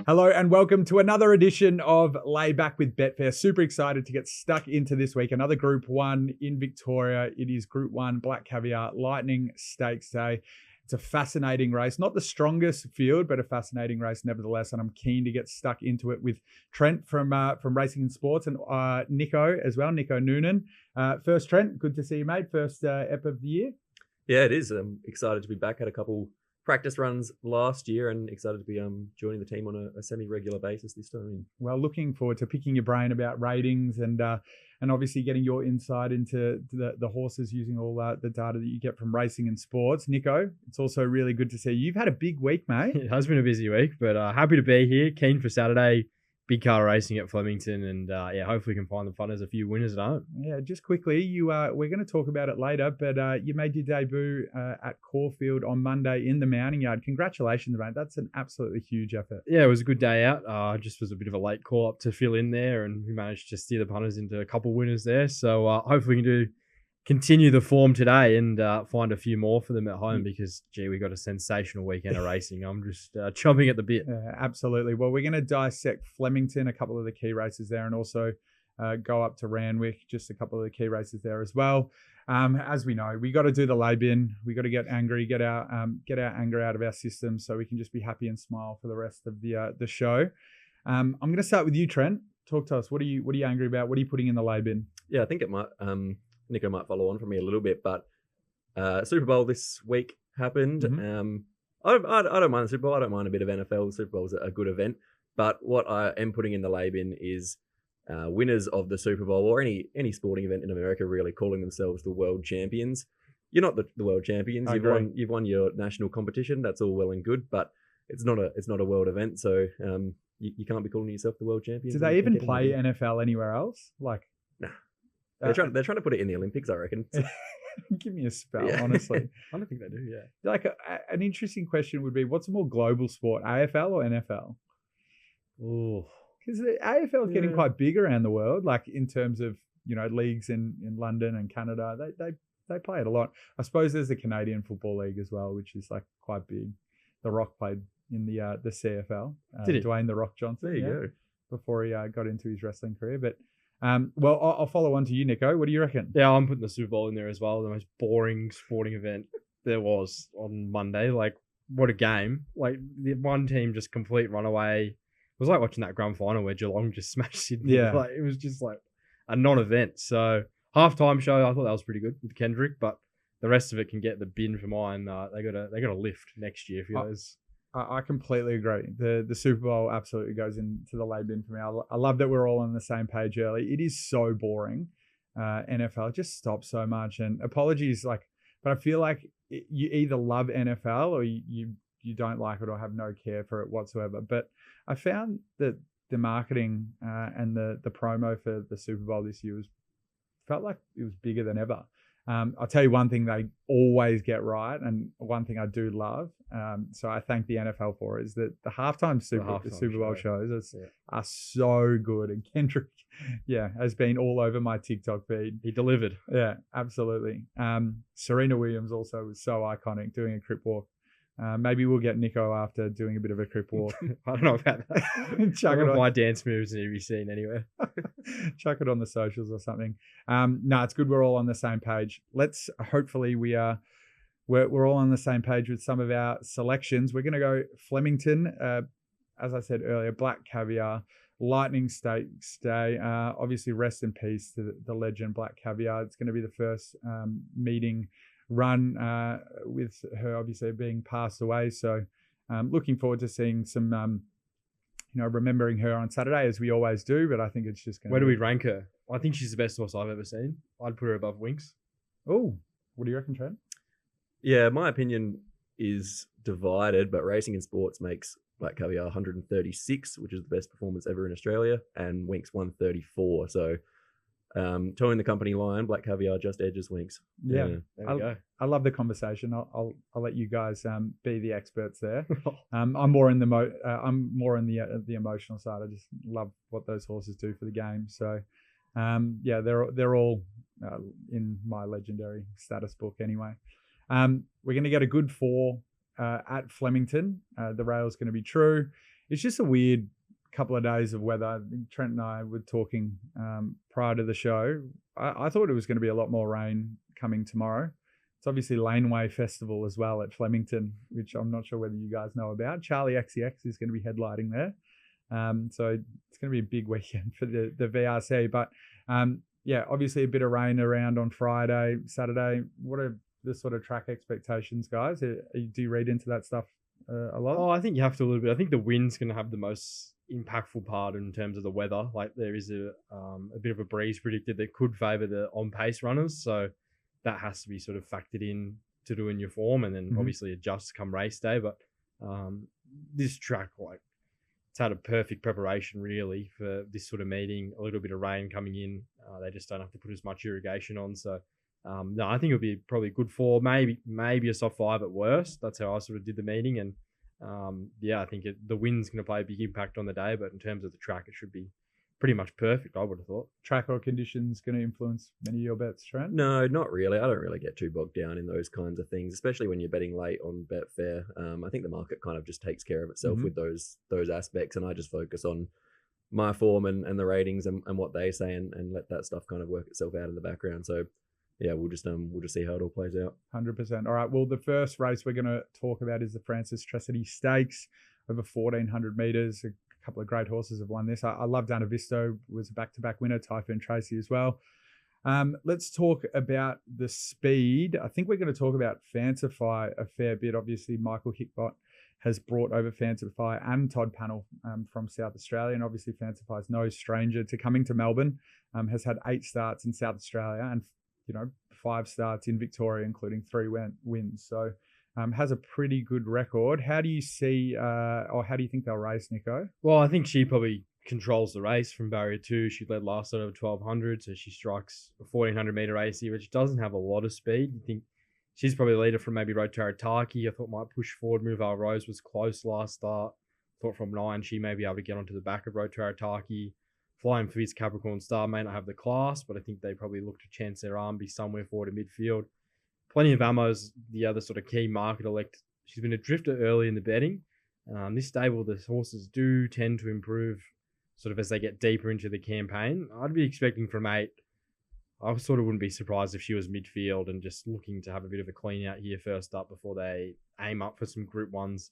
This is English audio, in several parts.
Hello and welcome to another edition of Lay Back with Betfair. Super excited to get stuck into this week. Another Group 1 in Victoria. It is Group 1 Black Caviar Lightning Stakes Day. It's a fascinating race. Not the strongest field, but a fascinating race nevertheless. And I'm keen to get stuck into it with Trent from Racing and Sports and Nico as well, Nick Noonan. First, Trent, good to see you, mate. First ep of the year. Yeah, it is. I'm excited to be back. Had a couple practice runs last year and excited to be joining the team on a semi-regular basis this time. Well, looking forward to picking your brain about ratings and obviously getting your insight into the horses using all the data that you get from Racing and Sports. Nico, it's also really good to see you. You've had a big week, mate. It has been a busy week, but happy to be here. Keen for Saturday. Big car racing at Flemington, and hopefully we can find the fun as a few winners at home. Yeah, just quickly, we're going to talk about it later, but you made your debut at Caulfield on Monday in the mounting yard. Congratulations, mate. That's an absolutely huge effort. Yeah, it was a good day out. Just was a bit of a late call up to fill in there, and we managed to steer the punters into a couple winners there. So hopefully we can continue the form today and find a few more for them at home because, we got a sensational weekend of racing. I'm just chomping at the bit. Absolutely. Well, we're going to dissect Flemington, a couple of the key races there, and also go up to Randwick, just a couple of the key races there as well. As we know, we got to do the lay bin. We got to get angry, get our anger out of our system so we can just be happy and smile for the rest of the show. I'm going to start with you, Trent. Talk to us. What are you angry about? What are you putting in the lay bin? Yeah, I think it might... Nico might follow on from me a little bit, but Super Bowl this week happened. Mm-hmm. I don't mind the Super Bowl. I don't mind a bit of NFL. The Super Bowl is a good event. But what I am putting in the lay bin is winners of the Super Bowl or any sporting event in America really calling themselves the world champions. You're not the world champions. You've won your national competition. That's all well and good, but it's not a world event. So you can't be calling yourself the world champions. Do they even play NFL anywhere else? Nah. They're trying to put it in the Olympics, I reckon. Give me a spell, honestly. I don't think they do, yeah. Like an interesting question would be, what's a more global sport, AFL or NFL? Oh, because the AFL is getting quite big around the world, like in terms of leagues in London and Canada. They play it a lot. I suppose there's the Canadian Football League as well, which is like quite big. The Rock played in the CFL. Did he? Dwayne the Rock Johnson. There you go. Before he got into his wrestling career, but. Well, I'll follow on to you, Nico. What do you reckon? Yeah, I'm putting the Super Bowl in there as well. The most boring sporting event there was on Monday. Like, what a game. Like, the one team just complete runaway. It was like watching that grand final where Geelong just smashed Sydney. Yeah. Like, it was just like a non-event. So, halftime show, I thought that was pretty good with Kendrick, but the rest of it can get the bin for mine. They got a lift next year for those. I completely agree. The Super Bowl absolutely goes into the lay bin for me. I love that we're all on the same page early. It is so boring. NFL just stops so much. And apologies, but I feel like you either love NFL or you don't like it or have no care for it whatsoever. But I found that the marketing and the promo for the Super Bowl this year felt like it was bigger than ever. I'll tell you one thing they always get right, and one thing I do love, so I thank the NFL for, is that the halftime Super Bowl shows are so good. And Kendrick, has been all over my TikTok feed. He delivered. Yeah, absolutely. Serena Williams also was so iconic doing a crip walk. Maybe we'll get Nico after doing a bit of a crip walk. I don't know about that. Chuck it on my dance moves and be seen anywhere. Chuck it on the socials or something. No, it's good we're all on the same page. Let's hopefully we're all on the same page with some of our selections. We're going to go Flemington, as I said earlier, Black Caviar Lightning Stakes Day. Obviously, rest in peace to the legend Black Caviar. It's going to be the first meeting run with her obviously being passed away. So looking forward to seeing some, remembering her on Saturday as we always do. But I think it's just going to... Where do we rank her? I think she's the best horse I've ever seen. I'd put her above Winks. Oh, what do you reckon, Trent? Yeah, my opinion is divided, but Racing and Sports makes Black Caviar 136, which is the best performance ever in Australia, and Winks 134. So towing the company line, Black Caviar just edges Winks. Yeah, there we go. I love the conversation. I'll let you guys be the experts there. I'm more in the emotional side. I just love what those horses do for the game. So they're all in my legendary status book anyway. We're going to get a good 4 at Flemington. The rail's going to be true. it's just a weird couple of days of weather. I think Trent and I were talking prior to the show. I thought it was going to be a lot more rain coming tomorrow. It's obviously Laneway Festival as well at Flemington, which I'm not sure whether you guys know about. Charlie XCX is going to be headlining there. So it's going to be a big weekend for the VRC. But yeah, obviously a bit of rain around on Friday, Saturday. What are the sort of track expectations, guys? Do you read into that stuff a lot? Oh, I think you have to a little bit. I think the wind's going to have the most impactful part in terms of the weather. Like there is a bit of a breeze predicted that could favour the on-pace runners. So that has to be sort of factored in to doing your form and then obviously adjust come race day. But this track, like, it's had a perfect preparation really for this sort of meeting. A little bit of rain coming in. They just don't have to put as much irrigation on. So no, I think it'll be probably good 4, maybe a soft 5 at worst. That's how I sort of did the meeting. And yeah, I think the wind's going to play a big impact on the day. But in terms of the track, it should be pretty much perfect, I would have thought. Track or conditions going to influence many of your bets, Trent? No, not really. I don't really get too bogged down in those kinds of things, especially when you're betting late on Betfair. I think the market kind of just takes care of itself with those aspects, and I just focus on my form and the ratings and what they say and let that stuff kind of work itself out in the background. So yeah, we'll just see how it all plays out. 100%. All right. Well, the first race we're going to talk about is the Francis Tressady Stakes over 1,400 meters. A couple of great horses have won this. I love Dana Visto, was a back-to-back winner. Typhoon Tracy as well. Let's talk about the speed. I think we're going to talk about Fantify a fair bit. Obviously, Michael Hickbott has brought over Fantify and Todd Panel from South Australia. And obviously, Fantify is no stranger to coming to Melbourne. Has had 8 starts in South Australia and 5 starts in Victoria, including 3 wins. So has a pretty good record. How do you see, or how do you think they'll race, Nico? Well, I think she probably controls the race from barrier 2. She led last start over 1,200, so she strikes a 1,400 meter race here, which doesn't have a lot of speed. You think she's probably a leader from maybe Road to Arataki. I thought might push forward. Move Rose was close last start. Thought from 9 she may be able to get onto the back of Road to Arataki. Flying Fizz Capricorn Star may not have the class, but I think they probably look to chance their arm, be somewhere forward in midfield. Plenty of Ammo's the other sort of key market elect. She's been a drifter early in the betting. This stable, the horses do tend to improve sort of as they get deeper into the campaign. I'd be expecting from 8. I sort of wouldn't be surprised if she was midfield and just looking to have a bit of a clean out here first up before they aim up for some Group 1s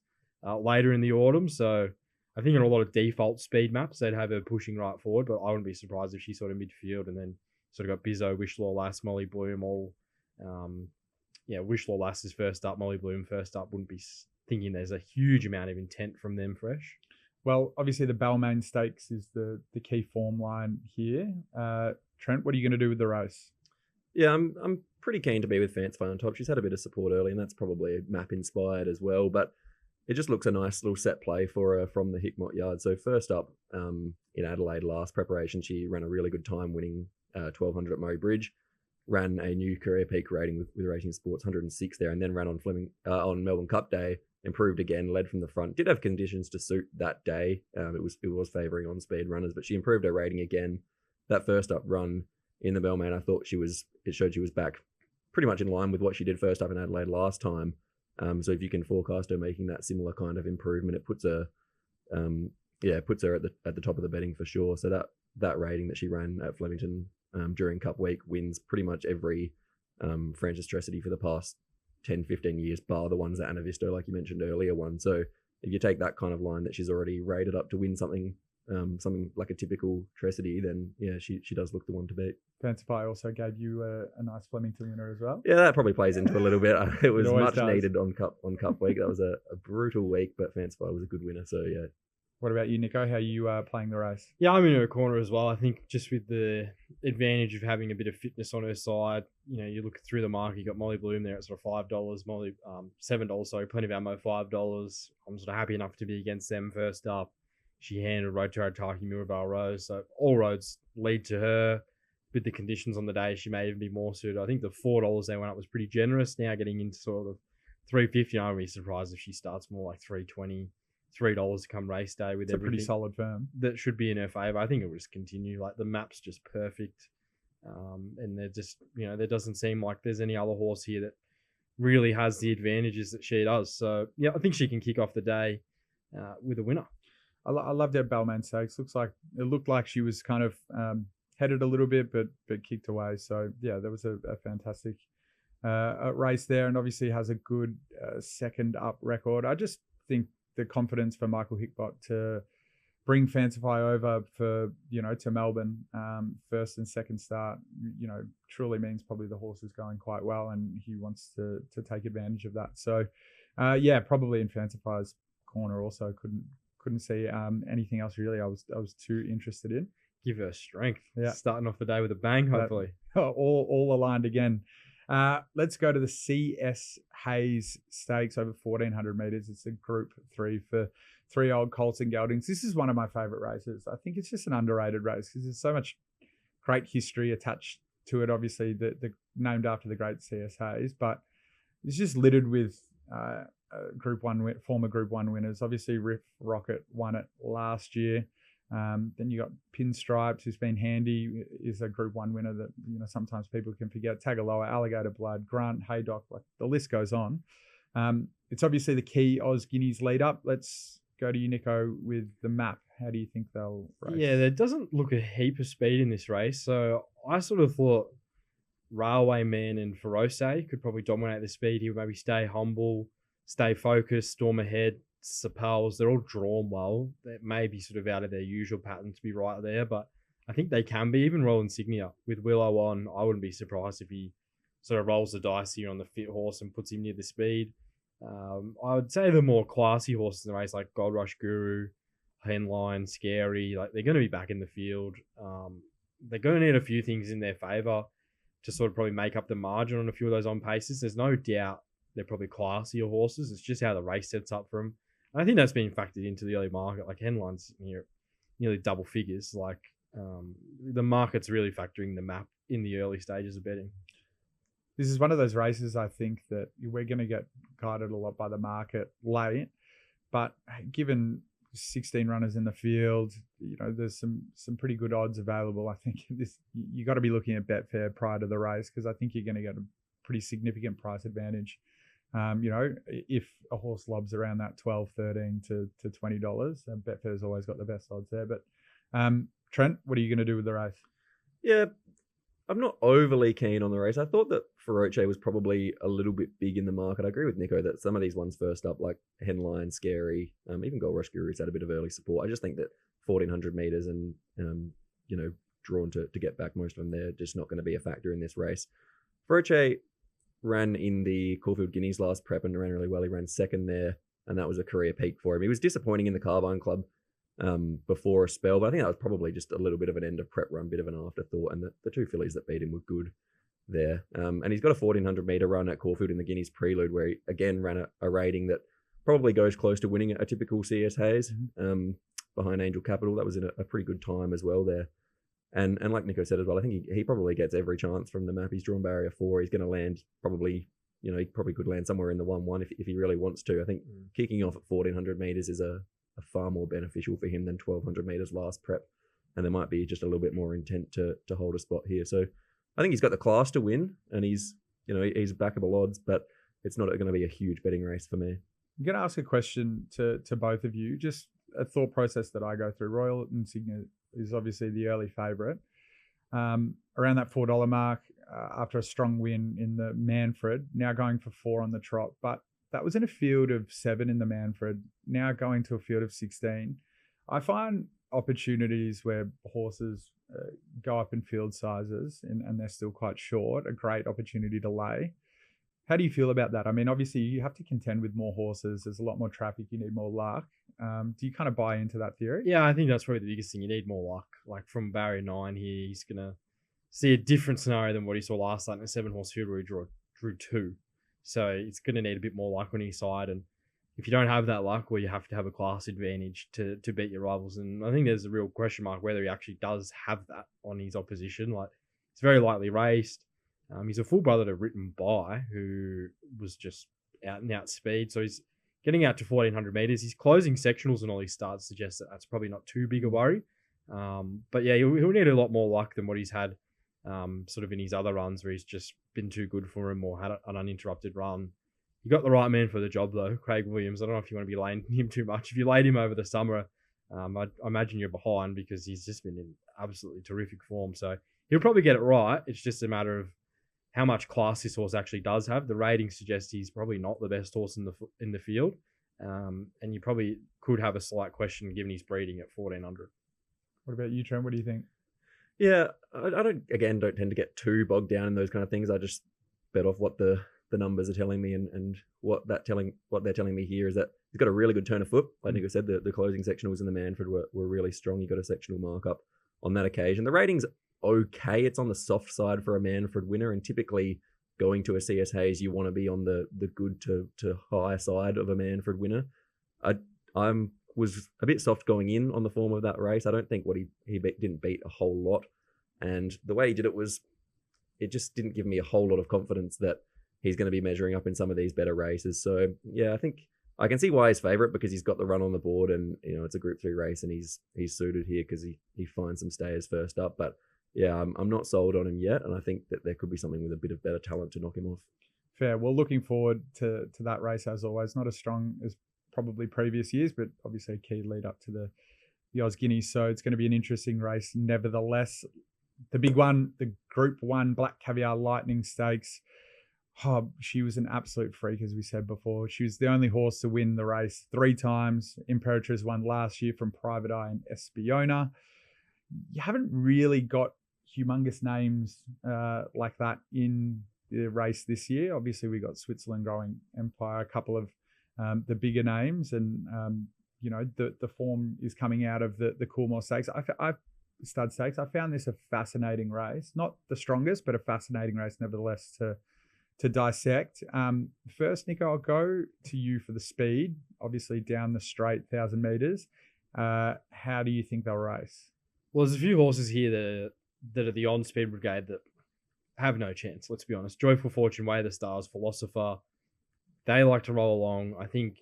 later in the autumn. So I think in a lot of default speed maps, they'd have her pushing right forward, but I wouldn't be surprised if she's sort of midfield and then sort of got Bizzo, Wishlaw Lass, Molly Bloom all... Wishlaw Lass is first up, Molly Bloom first up. Wouldn't be thinking there's a huge amount of intent from them fresh. Well, obviously the Balmain Stakes is the key form line here. Trent, what are you going to do with the race? Yeah, I'm pretty keen to be with Fantify on top. She's had a bit of support early, and that's probably map inspired as well. But it just looks a nice little set play for her from the Hickmott yard. So first up in Adelaide last preparation, she ran a really good time winning 1,200 at Murray Bridge. Ran a new career peak rating with Racing Sports, 106 there, and then ran on Melbourne Cup Day, improved again, led from the front. Did have conditions to suit that day. It was favouring on speed runners, but she improved her rating again. That first up run in the Balmain, I thought it showed she was back pretty much in line with what she did first up in Adelaide last time. So if you can forecast her making that similar kind of improvement, it puts her at the top of the betting for sure. So that rating that she ran at Flemington during Cup Week wins pretty much every Francis Tressady for the past 10, 15 years, bar the ones that Anna Visto, like you mentioned earlier, won. So if you take that kind of line that she's already rated up to win something like a typical Tressady, then yeah, she does look the one to beat. Fantify also gave you a nice Flemington winner as well. Yeah, that probably plays into a little bit. It was much does. needed on Cup Week. That was a brutal week, but Fantify was a good winner. So yeah. What about you, Nico? How are you playing the race? Yeah, I'm in her corner as well. I think just with the advantage of having a bit of fitness on her side, you look through the market, you got Molly Bloom there at sort of $5, Molly $7, sorry, Plenty of Ammo $5. I'm sort of happy enough to be against them first up. She handled Road to Arataki, Miraval Rose, so all roads lead to her. With the conditions on the day, she may even be more suited. I think the $4 they went up was pretty generous. Now getting into sort of $3.50, I wouldn't be surprised if she starts more like $3.20. $3 come race day with it's everything. A pretty solid firm. That should be in her favour. I think it will just continue. Like the map's just perfect. And they're just, there doesn't seem like there's any other horse here that really has the advantages that she does. So, yeah, I think she can kick off the day with a winner. I loved her Bellman Stakes. It looked like she was kind of headed a little bit, but kicked away. So yeah, there was a fantastic race there, and obviously has a good second up record. I just think the confidence for Michael Hickbott to bring Fancify over for, to Melbourne, first and second start, truly means probably the horse is going quite well, and he wants to take advantage of that. So yeah, probably in Fancify's corner also. Couldn't see anything else really I was too interested in. Give her strength. Yeah. Starting off the day with a bang, hopefully. All aligned again. Let's go to the CS Hayes Stakes over 1,400 metres. It's a Group 3 for 3 old colts and geldings. This is one of my favourite races. I think it's just an underrated race because there's so much great history attached to it. Obviously, the named after the great CS Hayes, but it's just littered with former Group 1 winners. Obviously, Riff Rocket won it last year. Then you got Pinstripes, who's been handy, is a Group 1 winner that sometimes people can forget. Tagaloa, Alligator Blood, Grant, Haydock, like the list goes on. It's obviously the key Oz Guineas lead up. Let's go to you, Nico, with the map. How do you think they'll race? Yeah, there doesn't look a heap of speed in this race. So I sort of thought Railway Man and Feroce could probably dominate the speed. He would maybe stay humble, stay focused, storm ahead. Sapels, they're all drawn well. They may be sort of out of their usual pattern to be right there, but I think they can be. Even Roll Insignia with Willow on, I wouldn't be surprised if he sort of rolls the dice here on the fit horse and puts him near the speed. I would say the more classy horses in the race, like Gold Rush Guru, Henline, Scary, like they're going to be back in the field. They're going to need a few things in their favour to sort of probably make up the margin on a few of those on paces. There's no doubt they're probably classier horses. It's just how the race sets up for them. And I think that's being factored into the early market. Like Henline's here, nearly double figures. Like the market's really factoring the map in the early stages of betting. This is one of those races, I think, that we're going to get guided a lot by the market late. But given 16 runners in the field, there's some pretty good odds available. I think you got to be looking at Betfair prior to the race, because I think you're going to get a pretty significant price advantage. If a horse lobs around that $12, $13 to $20, and Betfair's always got the best odds there. But Trent, what are you going to do with the race? Yeah, I'm not overly keen on the race. I thought that Feroce was probably a little bit big in the market. I agree with Nico that some of these ones first up, like Henline, Scary, even Gold Rush Guru's had a bit of early support. I just think that 1,400 metres and, drawn to get back most of them, they're just not going to be a factor in this race. Feroce ran in the Caulfield Guineas last prep and ran really well. He ran second there, and that was a career peak for him. He was disappointing in the Carbine Club before a spell, but I think that was probably just a little bit of an end of prep run, bit of an afterthought, and the two fillies that beat him were good there. And he's got a 1,400 metre run at Caulfield in the Guineas Prelude, where he again ran a rating that probably goes close to winning a typical CS Hayes behind Angel Capital. That was in a pretty good time as well there. And like Nico said as well, I think he probably gets every chance from the map. He's drawn barrier 4. He's going to land probably, he probably could land somewhere in the 1-1 if he really wants to. I think kicking off at 1,400 metres is a far more beneficial for him than 1,200 metres last prep. And there might be just a little bit more intent to hold a spot here. So I think he's got the class to win, and he's backable odds, but it's not going to be a huge betting race for me. I'm going to ask a question to both of you, just a thought process that I go through. Royal Insignia is obviously the early favourite. Around that $4 mark after a strong win in the Manfred, now going for 4 on the trot. But that was in a field of 7 in the Manfred, now going to a field of 16. I find opportunities where horses go up in field sizes and they're still quite short, a great opportunity to lay. How do you feel about that? I mean, obviously you have to contend with more horses. There's a lot more traffic. You need more luck. Do you kind of buy into that theory? Yeah, I think that's probably the biggest thing. You need more luck. Like from barrier 9 here, he's going to see a different scenario than what he saw last night in a 7-horse field where he drew 2. So it's going to need a bit more luck on his side. And if you don't have that luck, well, you have to have a class advantage to beat your rivals. And I think there's a real question mark whether he actually does have that on his opposition. Like, it's very lightly raced. He's a full brother to Written By, who was just out and out speed. So he's getting out to 1,400 metres. His closing sectionals and all his starts suggest that that's probably not too big a worry. But yeah, he'll need a lot more luck than what he's had sort of in his other runs where he's just been too good for him or had an uninterrupted run. You got the right man for the job though, Craig Williams. I don't know if you want to be laying him too much. If you laid him over the summer, I imagine you're behind because he's just been in absolutely terrific form. So he'll probably get it right. It's just a matter of how much class this horse actually does have. The ratings suggest he's probably not the best horse in the field. And you probably could have a slight question given his breeding at 1,400. What about you, Trent? What do you think? Yeah, I don't tend to get too bogged down in those kind of things. I just bet off what the numbers are telling me, and what they're telling me here is that he's got a really good turn of foot. Like Nick said, the closing sectionals in the Manfred were really strong. He got a sectional markup on that occasion. The rating's okay. It's on the soft side for a Manfred winner, and typically going to a CS Hayes, you want to be on the good to high side of a Manfred winner. I was a bit soft going in on the form of that race. I don't think he didn't beat a whole lot, and the way he did it just didn't give me a whole lot of confidence that he's going to be measuring up in some of these better races. So yeah, I think I can see why he's favourite, because he's got the run on the board, and it's a Group 3 race, and he's suited here because he finds some stayers first up. But yeah, I'm not sold on him yet, and I think that there could be something with a bit of better talent to knock him off. Fair. Well, looking forward to that race as always. Not as strong as probably previous years, but obviously a key lead up to the Oz Guineas. So it's going to be an interesting race. Nevertheless, the big one, the Group 1 Black Caviar Lightning Stakes. Oh, she was an absolute freak, as we said before. She was the only horse to win the race 3 times. Imperatriz won last year from Private Eye and Espiona. You haven't really got humongous names like that in the race this year. Obviously, we got Switzerland Growing Empire, a couple of the bigger names, and the form is coming out of the Coolmore Stakes. Stud Stakes. I found this a fascinating race, not the strongest, but a fascinating race nevertheless to dissect. First, Nico, I'll go to you for the speed. Obviously, down the straight, 1,000 meters. How do you think they'll race? Well, there's a few horses here that are the on-speed brigade that have no chance, let's be honest. Joyful Fortune, Way of the Stars, Philosopher, they like to roll along. I think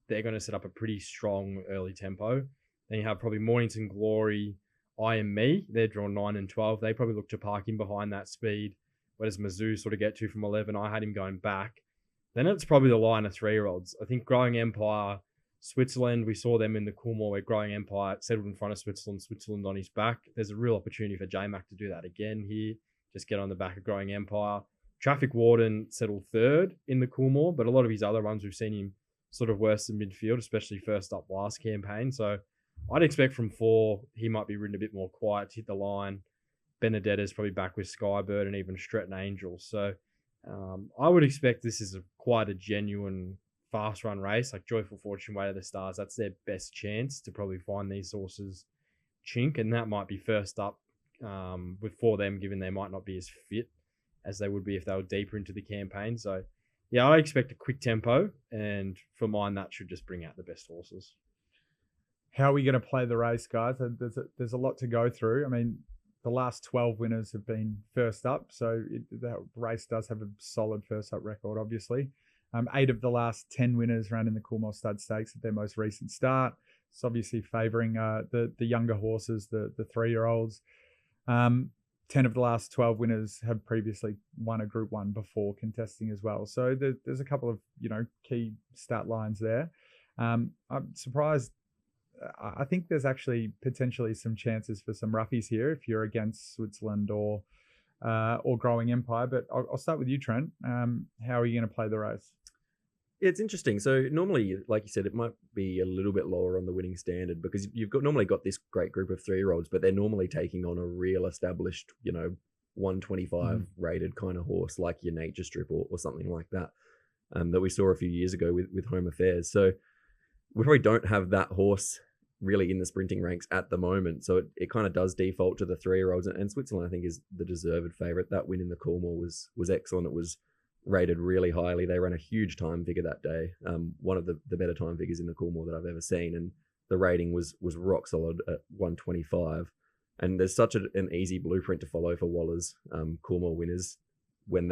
they're going to set up a pretty strong early tempo. Then you have probably Mornington Glory, I Am Me. They're drawn 9 and 12. They probably look to park in behind that speed. Where does Mizzou sort of get to from 11? I had him going back. Then it's probably the line of 3-year-olds. I think Growing Empire, Switzerland, we saw them in the Coolmore where Growing Empire settled in front of Switzerland on his back. There's a real opportunity for J-Mac to do that again here. Just get on the back of Growing Empire. Traffic Warden settled 3rd in the Coolmore, but a lot of his other runs we've seen him sort of worse than midfield, especially first up last campaign. So I'd expect from 4, he might be ridden a bit more quiet to hit the line. Benedetta's probably back with Skybird and even Stretton Angel. So I would expect this is quite a genuine fast run race, like Joyful Fortune, Way of the Stars. That's their best chance to probably find these horses chink, and that might be first up for them, given they might not be as fit as they would be if they were deeper into the campaign. So yeah, I expect a quick tempo, and for mine, that should just bring out the best horses. How are we going to play the race, guys? There's a lot to go through. I mean, the last 12 winners have been first up, so the race does have a solid first up record, obviously. 8 of the last 10 winners ran in the Coolmore Stud Stakes at their most recent start. It's obviously favouring the younger horses, the 3-year-olds. 10 of the last 12 winners have previously won a Group 1 before contesting as well. So there's a couple of key stat lines there. I'm surprised. I think there's actually potentially some chances for some roughies here if you're against Switzerland or Growing Empire. But I'll start with you, Trent. How are you going to play the race? It's interesting. So normally, like you said, it might be a little bit lower on the winning standard because you've normally got this great group of 3-year-olds, but they're normally taking on a real established, 125 rated kind of horse like your Nature Strip or something like that that we saw a few years ago with Home Affairs. So we probably don't have that horse really in the sprinting ranks at the moment. So it kind of does default to the 3-year-olds. And Switzerland, I think, is the deserved favourite. That win in the Coolmore was excellent. It was rated really highly. They ran a huge time figure that day. One of the better time figures in the Coolmore that I've ever seen. And the rating was rock solid at 125. And there's such an easy blueprint to follow for Waller's Coolmore winners. When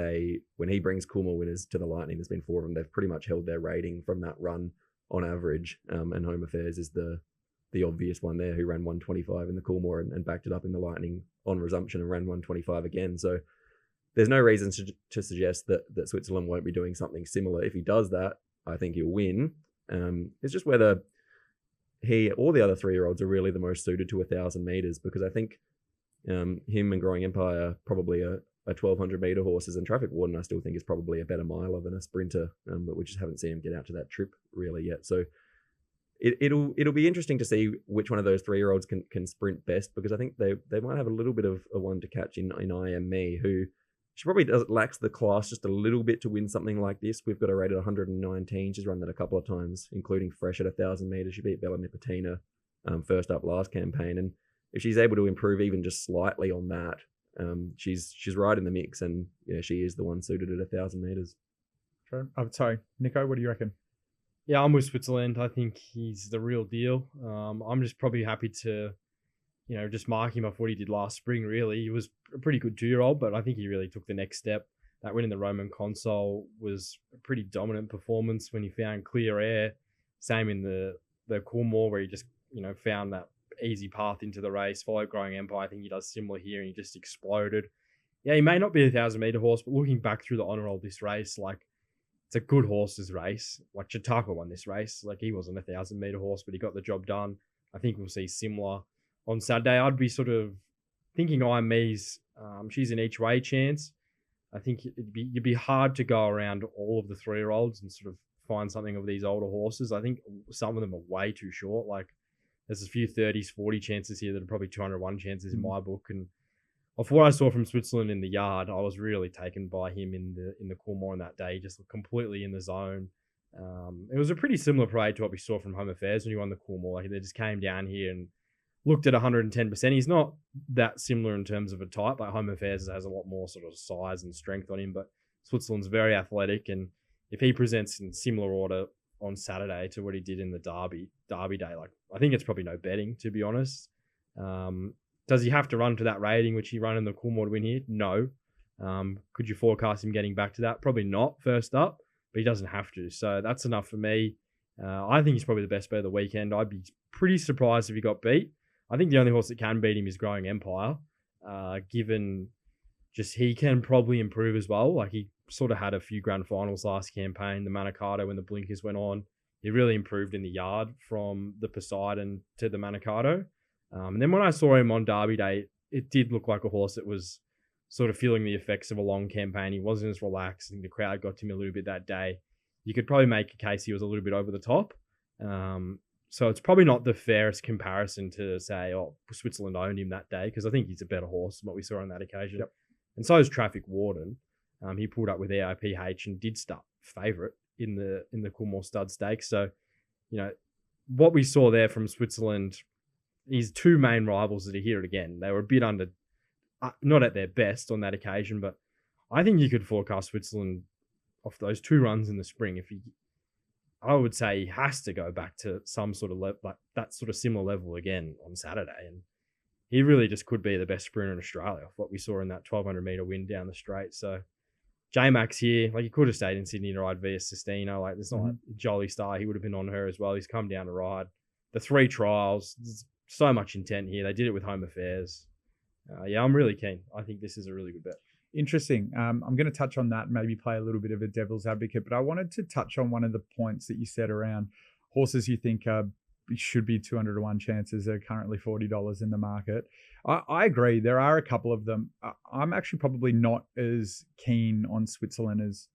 he brings Coolmore winners to the Lightning, there's been 4 of them. They've pretty much held their rating from that run on average. And Home Affairs is the obvious one there, who ran 125 in the Coolmore and backed it up in the Lightning on resumption and ran 125 again. So there's no reason to suggest that Switzerland won't be doing something similar. If he does that, I think he'll win. It's just whether all the other 3-year-olds are really the most suited to 1,000 meters, because I think him and Growing Empire are probably a 1,200 meter horses, and Traffic Warden I still think is probably a better miler than a sprinter, but we just haven't seen him get out to that trip really yet. So it'll be interesting to see which one of those 3-year-olds can sprint best, because I think they might have a little bit of a one to catch in I Am Me, who she probably lacks the class just a little bit to win something like this. We've got her rated 119. She's run that a couple of times, including fresh at 1,000 meters. She beat Bella Nipotina first up last campaign, and if she's able to improve even just slightly on that, she's right in the mix, and yeah, she is the one suited at 1,000 meters. I'm sorry, Nico, what do you reckon? Yeah, I'm with Switzerland. I think he's the real deal. I'm just probably happy to, just mark him off what he did last spring, really. He was a pretty good 2-year-old, but I think he really took the next step. That win in the Roman Console was a pretty dominant performance when he found clear air. Same in the Coolmore, where he just, found that easy path into the race, followed Growing Empire. I think he does similar here, and he just exploded. Yeah, he may not be a 1,000 meter horse, but looking back through the honour roll this race, it's a good horse's race. Chautauqua won this race. He wasn't a 1,000 meter horse, but he got the job done. I think we'll see similar on Saturday. I'd be sort of thinking IME's, she's an each way chance. I think it'd be hard to go around all of the 3-year-olds and sort of find something of these older horses. I think some of them are way too short. There's a few 30s, 40 chances here that are probably 201 chances in my book. And of what I saw from Switzerland in the yard, I was really taken by him in the Coolmore on that day. He just looked completely in the zone. It was a pretty similar parade to what we saw from Home Affairs when he won the Coolmore. They just came down here and looked at 110%. He's not that similar in terms of a type. Home Affairs has a lot more sort of size and strength on him, but Switzerland's very athletic. And if he presents in similar order on Saturday to what he did in the Derby day, I think it's probably no betting, to be honest. Does he have to run to that rating, which he ran in the Coolmore to win here? No. Could you forecast him getting back to that? Probably not first up, but he doesn't have to. So that's enough for me. I think he's probably the best bet of the weekend. I'd be pretty surprised if he got beat. I think the only horse that can beat him is Growing Empire, given just he can probably improve as well. He sort of had a few grand finals last campaign. The Manicato, when the blinkers went on, he really improved in the yard from the Poseidon to the Manicato. And then when I saw him on Derby Day, it did look like a horse that was sort of feeling the effects of a long campaign. He wasn't as relaxed. I think the crowd got to him a little bit that day. You could probably make a case he was a little bit over the top. So it's probably not the fairest comparison to say, Switzerland owned him that day, because I think he's a better horse than what we saw on that occasion. Yep. And so is Traffic Warden. He pulled up with AIPH and did start favourite in the Coolmore Stud Stakes. So, what we saw there from Switzerland, his two main rivals that are here again, they were a bit under, not at their best on that occasion, but I think you could forecast Switzerland off those 2 runs in the spring. I would say he has to go back to some sort of that sort of similar level again on Saturday. And he really just could be the best sprinter in Australia off what we saw in that 1,200 meter win down the straight. So J-Max here, he could have stayed in Sydney to ride via Sestino. There's not Jolly Star. He would have been on her as well. He's come down to ride. The 3 trials, there's so much intent here. They did it with Home Affairs. I'm really keen. I think this is a really good bet. Interesting. I'm going to touch on that and maybe play a little bit of a devil's advocate, but I wanted to touch on one of the points that you said around horses you think should be 200 to 1 chances are currently $40 in the market. I agree. There are a couple of them. I'm actually probably not as keen on Switzerland as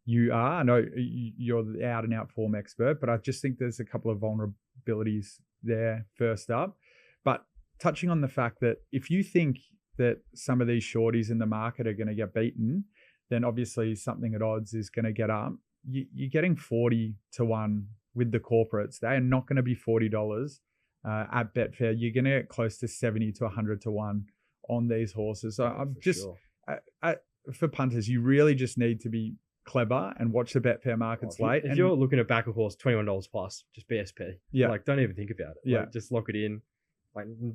you are. I know you're the out and out form expert, but I just think there's a couple of vulnerabilities there first up. But touching on the fact that if you think that some of these shorties in the market are going to get beaten, then obviously something at odds is going to get up. You're getting 40 to 1 with the corporates. They are not going to be $40 at Betfair. You're going to get close to 70 to 100 to 1 on these horses. So I'm just, for punters, you really just need to be clever and watch the Betfair markets late. If you're looking to back a horse $21 plus, just BSP. Yeah. Don't even think about it. Yeah. Just lock it in.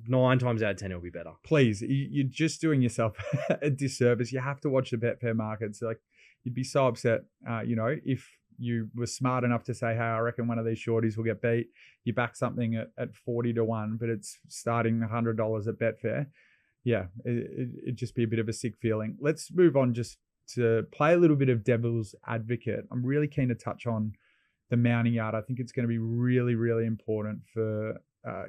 9 times out of 10, it'll be better. Please, you're just doing yourself a disservice. You have to watch the Betfair markets. You'd be so upset, if you were smart enough to say, hey, I reckon one of these shorties will get beat. You back something at 40 to 1, but it's starting $100 at Betfair. Yeah, it'd just be a bit of a sick feeling. Let's move on just to play a little bit of devil's advocate. I'm really keen to touch on the mounting yard. I think it's going to be really, really important for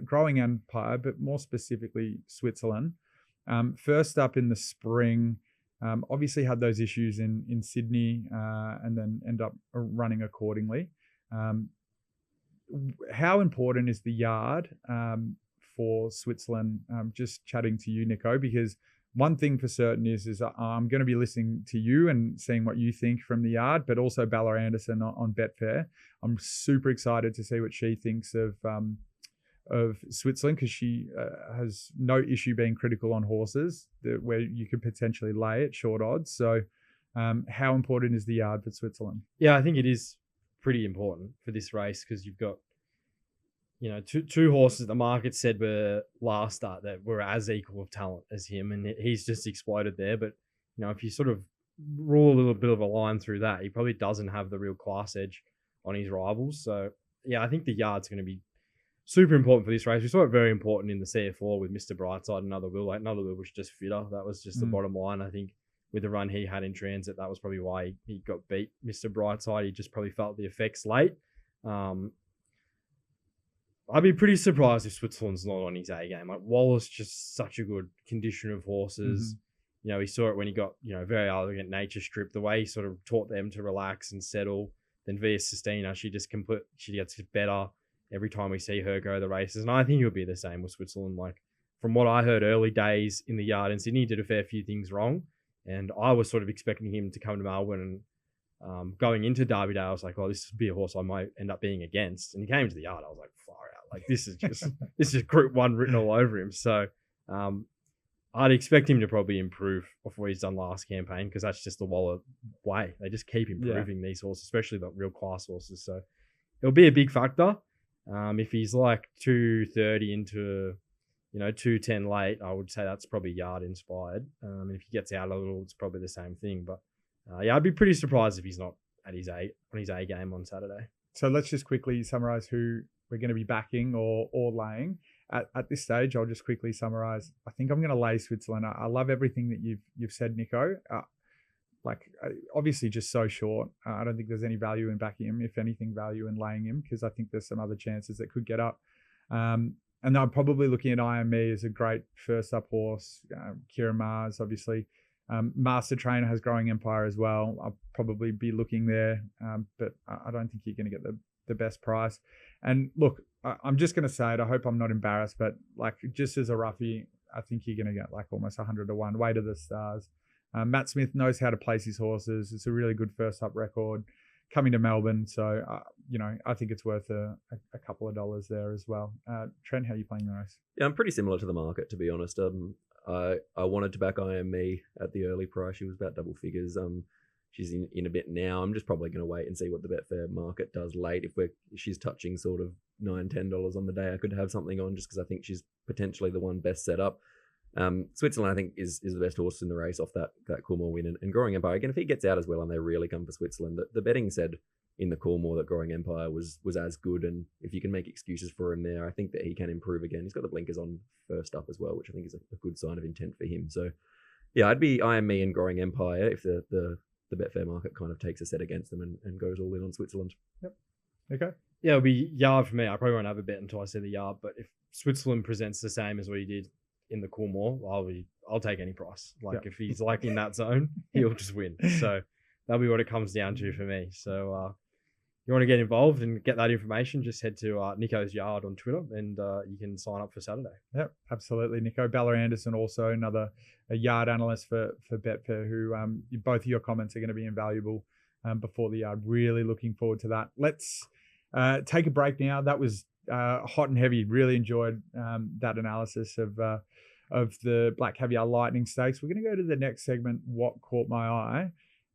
growing empire, but more specifically Switzerland. First up in the spring, obviously had those issues in Sydney and then end up running accordingly. How important is the yard for Switzerland? Just chatting to you, Nico, because one thing for certain is I'm going to be listening to you and seeing what you think from the yard, but also Bella Anderson on Betfair. I'm super excited to see what she thinks of Switzerland, because she has no issue being critical on horses where you could potentially lay at short odds. So how important is the yard for Switzerland? Yeah, I think it is pretty important for this race, because you've got, two horses the market said were last start that were as equal of talent as him, and he's just exploded there. But, if you sort of rule a little bit of a line through that, he probably doesn't have the real class edge on his rivals. So, yeah, I think the yard's going to be super important for this race. We saw it very important in the CF4 with Mr. Brightside and Another Will. Another Will was just fitter. That was just the bottom line. I think with the run he had in transit, that was probably why he got beat. Mr. Brightside, he just probably felt the effects late. I'd be pretty surprised if Switzerland's not on his A game. Like, Wallace, just such a good condition of horses. We saw it when he got, very elegant nature strip, the way he sort of taught them to relax and settle. Then Via Sistina, she gets better every time we see her go the races. And I think it'll be the same with Switzerland. Like, from what I heard early days in the yard in Sydney, he did a fair few things wrong. And I was sort of expecting him to come to Melbourne, and going into Derby Day, I was like, oh, this would be a horse I might end up being against. And he came to the yard, I was like, far out. Like, this is Group 1 written all over him. So I'd expect him to probably improve off what he's done last campaign, because that's just the Waller way. They just keep improving these horses, especially the real class horses. So it'll be a big factor. If he's like 2:30 into, 2:10 late, I would say that's probably yard inspired. If he gets out a little, it's probably the same thing. But I'd be pretty surprised if he's not at his A game on Saturday. So let's just quickly summarize who we're going to be backing or laying. At this stage, I'll just quickly summarize. I think I'm going to lay Switzerland. I love everything that you've said, Nico. Obviously just so short. I don't think there's any value in backing him, if anything value in laying him, because I think there's some other chances that could get up. And I'm probably looking at IME as a great first up horse. Kieran Mars, obviously. Master Trainer has Growing Empire as well. I'll probably be looking there, but I don't think you're going to get the best price. And look, I'm just going to say it. I hope I'm not embarrassed, but like, just as a roughie, I think you're going to get like almost 100 to 1. Way to the stars. Matt Smith knows how to place his horses. It's a really good first up record coming to Melbourne. So, I think it's worth a couple of dollars there as well. Trent, how are you playing the race? Yeah, I'm pretty similar to the market, to be honest. I wanted to back IME at the early price. She was about double figures. She's in a bit now. I'm just probably going to wait and see what the Betfair market does late. If she's touching sort of $9-10 on the day, I could have something on, just because I think she's potentially the one best set up. Switzerland, I think, is the best horse in the race off that Coolmore win. And Growing Empire, again, if he gets out as well and they really come for Switzerland, the betting said in the Coolmore that Growing Empire was as good. And if you can make excuses for him there, I think that he can improve again. He's got the blinkers on first up as well, which I think is a good sign of intent for him. So, yeah, I'd be IME and Growing Empire if the Betfair market kind of takes a set against them and goes all in on Switzerland. Yep. Okay. Yeah, it'll be yard for me. I probably won't have a bet until I see the yard, but if Switzerland presents the same as what he did in the Coolmore, I'll take any price. Like, if he's like in that zone, he'll just win. So that'll be what it comes down to for me. So you want to get involved and get that information, just head to Nico's Yard on Twitter, and you can sign up for Saturday. Yep, absolutely, Nico. Bella Anderson, also a yard analyst for Betfair, who both of your comments are going to be invaluable before the yard. Really looking forward to that. Let's take a break now. That was hot and heavy. Really enjoyed that analysis of the Black Caviar Lightning Stakes. We're going to go to the next segment, What Caught My Eye.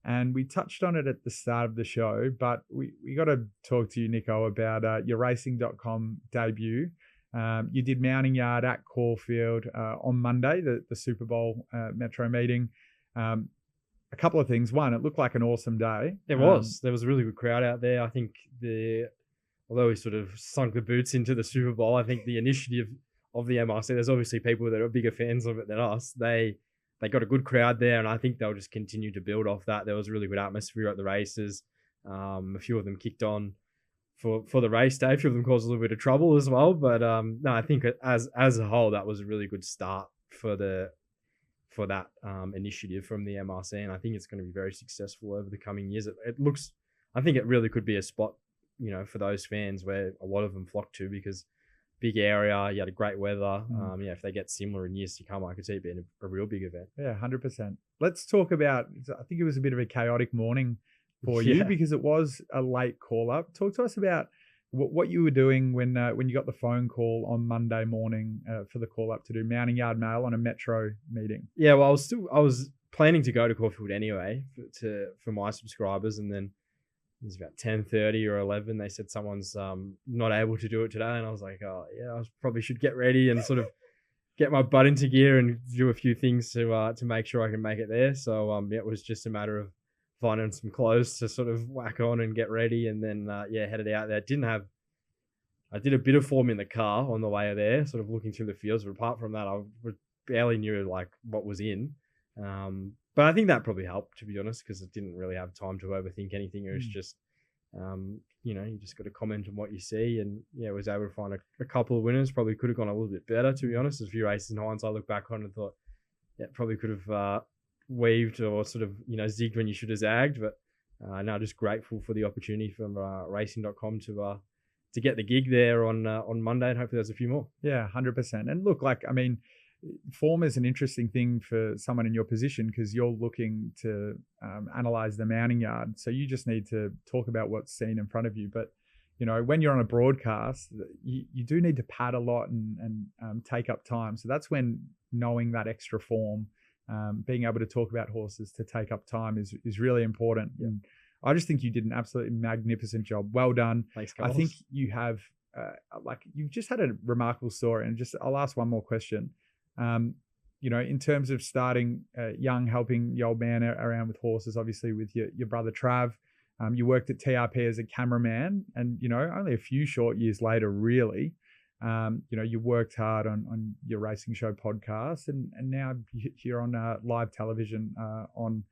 And we touched on it at the start of the show, but we got to talk to you, Nico, about your racing.com debut. You did mounting yard at Caulfield on Monday, the Super Bowl Metro meeting. A couple of things. One, it looked like an awesome day. It was. There was a really good crowd out there. I think although we sort of sunk the boots into the Super Bowl, I think the initiative of the MRC, there's obviously people that are bigger fans of it than us. They got a good crowd there, and I think they'll just continue to build off that. There was a really good atmosphere at the races. A few of them kicked on for the race day. A few of them caused a little bit of trouble as well, but no, I think as a whole that was a really good start for that initiative from the MRC, and I think it's going to be very successful over the coming years. I think it really could be a spot, for those fans where a lot of them flock to, because big area, you had a great weather. If they get similar in years to come, I could see it being a real big event. Yeah, 100%. Let's talk about, I think it was a bit of a chaotic morning for you because it was a late call up. Talk to us about what you were doing when you got the phone call on Monday morning for the call up to do Mounting Yard Mail on a Metro meeting. Yeah, well, I was planning to go to Caulfield anyway for my subscribers, and then it was about 10:30 or 11. They said someone's not able to do it today, and I was like, oh yeah, I probably should get ready and sort of get my butt into gear and do a few things to make sure I can make it there. So it was just a matter of finding some clothes to sort of whack on and get ready, and then headed out there. I did a bit of form in the car on the way there, sort of looking through the fields, but apart from that, I barely knew like what was in. But I think that probably helped, to be honest, because I didn't really have time to overthink anything. It was just, you just got to comment on what you see, and was able to find a couple of winners. Probably could have gone a little bit better, to be honest. There's a few races in hindsight I look back on and thought, probably could have weaved or sort of zigged when you should have zagged. But no, just grateful for the opportunity from racing.com to get the gig there on Monday, and hopefully there's a few more. Yeah, 100%. And look, form is an interesting thing for someone in your position, because you're looking to analyze the mounting yard. So you just need to talk about what's seen in front of you. But, when you're on a broadcast, you do need to pad a lot and take up time. So that's when knowing that extra form, being able to talk about horses to take up time is really important. Yeah. And I just think you did an absolutely magnificent job. Well done. Thanks, Carl. I think you have, you've just had a remarkable story. And I'll ask one more question. In terms of starting young, helping the old man around with horses, obviously with your brother Trav, you worked at TRP as a cameraman, and, only a few short years later, really, you worked hard on your racing show podcast, and now you're on live television on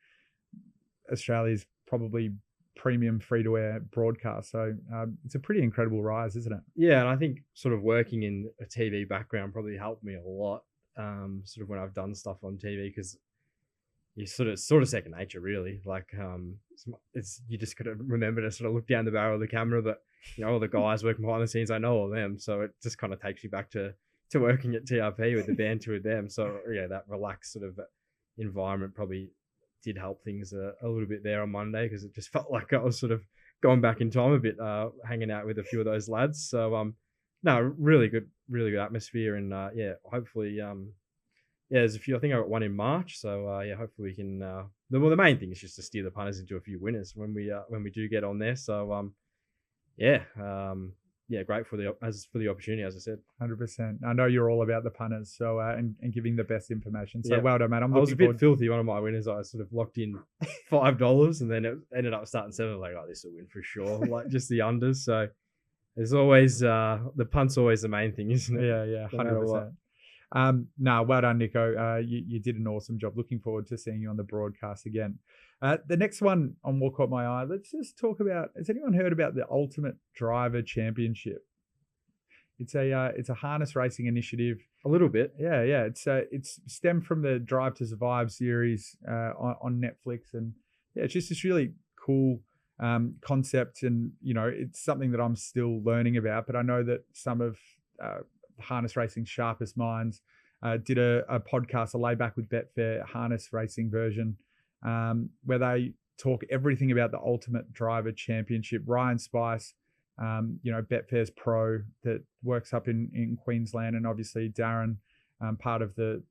Australia's probably premium free-to-air broadcast. So it's a pretty incredible rise, isn't it? Yeah, and I think sort of working in a TV background probably helped me a lot. Sort of when I've done stuff on TV, because you sort of second nature, really. Like you just got to remember to sort of look down the barrel of the camera, but all the guys working behind the scenes, I know all them, so it just kind of takes you back to working at TRP with the banter with them. So that relaxed sort of environment probably did help things a little bit there on Monday, because it just felt like I was sort of going back in time a bit, hanging out with a few of those lads. So no, really good atmosphere, and hopefully there's a few. I think I got one in March, so hopefully we can. The main thing is just to steer the punters into a few winners when we do get on there. So great for the opportunity, as I said. 100%. I know you're all about the punters, so and giving the best information. So well done, mate. I was a bit filthy. One of my winners, I sort of locked in $5, and then it ended up starting 7. Like, this will win for sure. Like just the unders. So there's always the punt's always the main thing, isn't it? Yeah, 100%. Well done, Nico. You did an awesome job. Looking forward to seeing you on the broadcast again. The next one on what caught my eye, let's just talk about, has anyone heard about the Ultimate Driver Championship? It's a harness racing initiative. A little bit. Yeah. It's stemmed from the Drive to Survive series on Netflix, and it's just this really cool concept, and it's something that I'm still learning about, but I know that some of harness racing's sharpest minds did a podcast, a Layback with Betfair harness racing version, where they talk everything about the Ultimate Driver Championship. Ryan Spice, Betfair's pro that works up in Queensland, and obviously Darren, part of the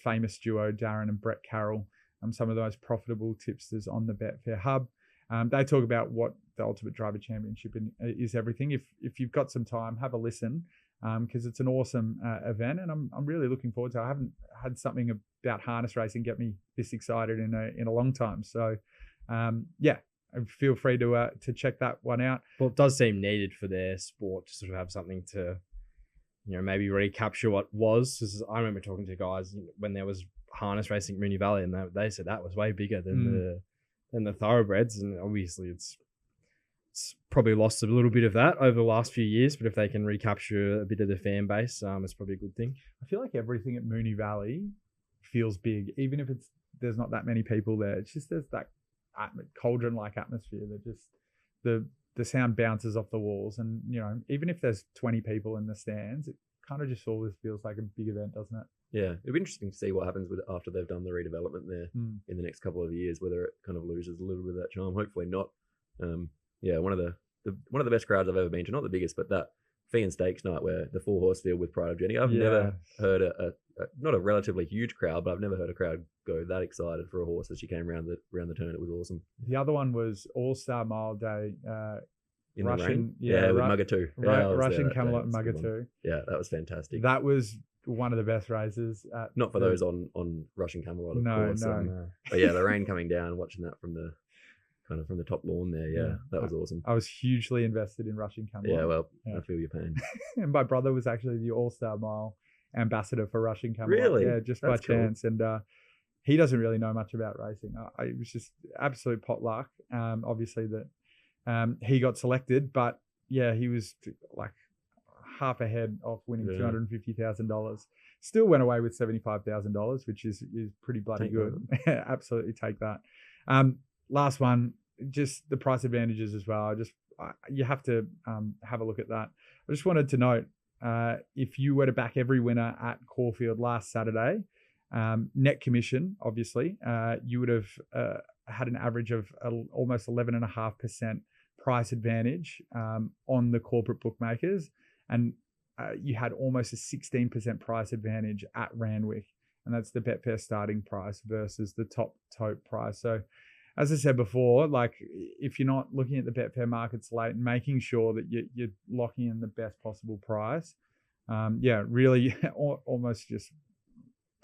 famous duo Darren and Brett Carroll, some of the most profitable tipsters on the Betfair hub. They talk about what the Ultimate Driver Championship is everything. If you've got some time, have a listen, because it's an awesome event, and I'm really looking forward to it. I haven't had something about harness racing get me this excited in a long time. So, feel free to check that one out. Well, it does seem needed for their sport to sort of have something to, maybe recapture what was. Because I remember talking to guys when there was harness racing at Moonee Valley, and they said that was way bigger than the thoroughbreds, and obviously it's it's probably lost a little bit of that over the last few years, but if they can recapture a bit of the fan base, it's probably a good thing. I feel like everything at Moonee Valley feels big, even if there's not that many people there. It's just there's that cauldron-like atmosphere that just the sound bounces off the walls, and even if there's 20 people in the stands, it kind of just always feels like a big event, doesn't it? Yeah, it'd be interesting to see what happens after they've done the redevelopment there in the next couple of years, whether it kind of loses a little bit of that charm. Hopefully not. One of the best crowds I've ever been to, not the biggest, but that Fee and Stakes night where the 4-horse field with Pride of Jenny. I've never heard not a relatively huge crowd, but I've never heard a crowd go that excited for a horse as she came around the turn. It was awesome. The other one was All-Star Mile Day. In Russian, the rain? With Mugatoo. Russian Camelot and Mugatoo. Yeah, that was fantastic. That was one of the best races. Not for those on Russian Camelot, of course. No. But yeah, the rain coming down, watching that from the top lawn there. Yeah, that was awesome. I was hugely invested in Russian Camelot. Yeah, well, I feel your pain. And my brother was actually the All-Star Mile ambassador for Russian Camelot. Really? Yeah, just That's by chance. And he doesn't really know much about racing. It was just absolute pot luck. Obviously that he got selected, but yeah, he was like half ahead of winning $250,000. Still went away with $75,000, which is pretty bloody good. Absolutely take that. Last one, just the price advantages as well. You have to have a look at that. I just wanted to note, if you were to back every winner at Caulfield last Saturday, net commission, obviously, you would have had an average of almost 11.5% price advantage on the corporate bookmakers, and you had almost a 16% price advantage at Randwick, and that's the Betfair starting price versus the top tote price. So as I said before, like if you're not looking at the Betfair markets late and making sure that you're locking in the best possible price, really almost just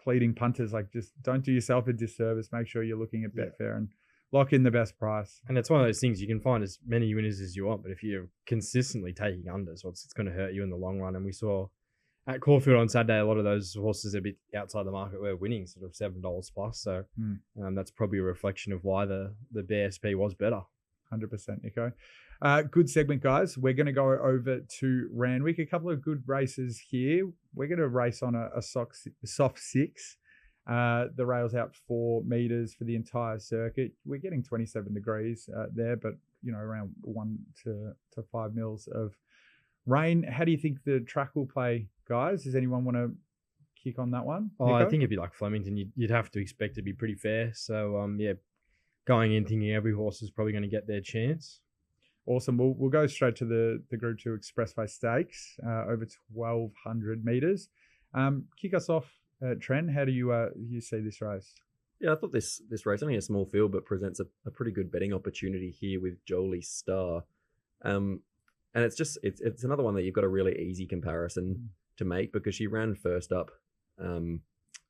pleading punters, like just don't do yourself a disservice. Make sure you're looking at Betfair and lock in the best price. And it's one of those things, you can find as many winners as you want, but if you're consistently taking unders, it's going to hurt you in the long run. And we saw at Caulfield on Saturday, a lot of those horses a bit outside the market were winning sort of $7 plus. So that's probably a reflection of why the BSP was better. 100%, Nico. Good segment, guys. We're going to go over to Randwick. A couple of good races here. We're going to race on a soft 6. The rail's out 4 meters for the entire circuit. We're getting 27 degrees there, but around 1 to 5 mils of rain. How do you think the track will play, guys? Does anyone want to kick on that one? Oh, Nico? I think it'd be like Flemington. You'd have to expect it to be pretty fair. So going in thinking every horse is probably going to get their chance. Awesome. We'll go straight to the Group 2 Expressway Stakes over 1,200 meters. Kick us off. Trent, how do you see this race? Yeah, I thought this race, only a small field, but presents a pretty good betting opportunity here with Jolie Star. And it's another one that you've got a really easy comparison to make because she ran first up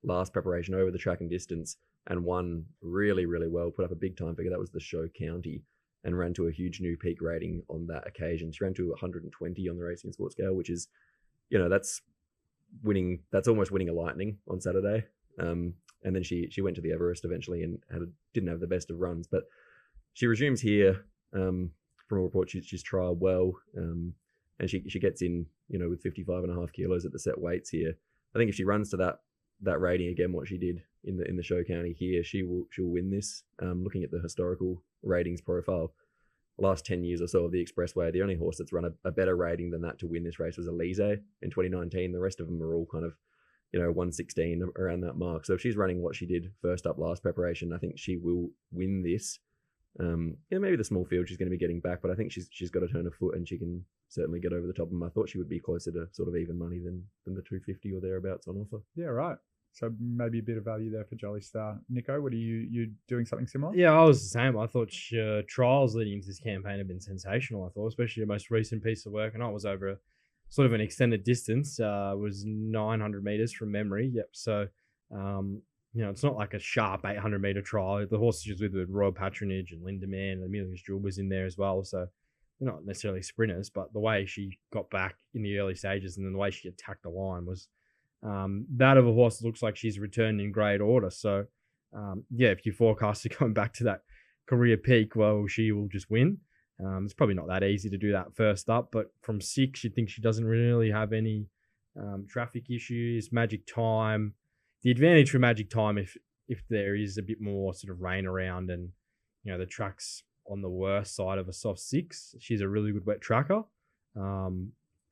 last preparation over the track and distance and won really, really well, put up a big time figure. That was the Show County and ran to a huge new peak rating on that occasion. She ran to 120 on the Racing and Sports scale, which is, that's winning. That's almost winning a Lightning on Saturday. And then she went to the Everest eventually and didn't have the best of runs, but she resumes here. From a report, she's trialled well, and she gets in, with 55.5 kilos at the set weights here. I think if she runs to that rating again, what she did in the Show County here, she'll win this. Looking at the historical ratings profile, last 10 years or so of the Expressway, the only horse that's run a better rating than that to win this race was Elise in 2019. The rest of them are all kind of, 116 around that mark. So if she's running what she did first up last preparation, I think she will win this. Maybe the small field she's going to be getting back, but I think she's got to turn a foot and she can certainly get over the top of them. I thought she would be closer to sort of even money than the 250 or thereabouts on offer. Yeah, right. So maybe a bit of value there for Jolie Star. Nico, what are you doing something similar? Yeah, I was the same. I thought trials leading into this campaign have been sensational. I thought, especially the most recent piece of work, and I was over a sort of an extended distance. Was 900 meters from memory. Yep. So, it's not like a sharp 800 meter trial. The horse she was with Royal Patronage and Linda Man and Amelia's Jewel was in there as well. So they're not necessarily sprinters, but the way she got back in the early stages and then the way she attacked the line was that of a horse that looks like she's returned in great order. So, if you forecast her going back to that career peak, well, she will just win. It's probably not that easy to do that first up, but from 6, you'd think she doesn't really have any traffic issues. Magic Time, the advantage for Magic Time, if there is a bit more sort of rain around and the track's on the worst side of a soft 6, she's a really good wet tracker.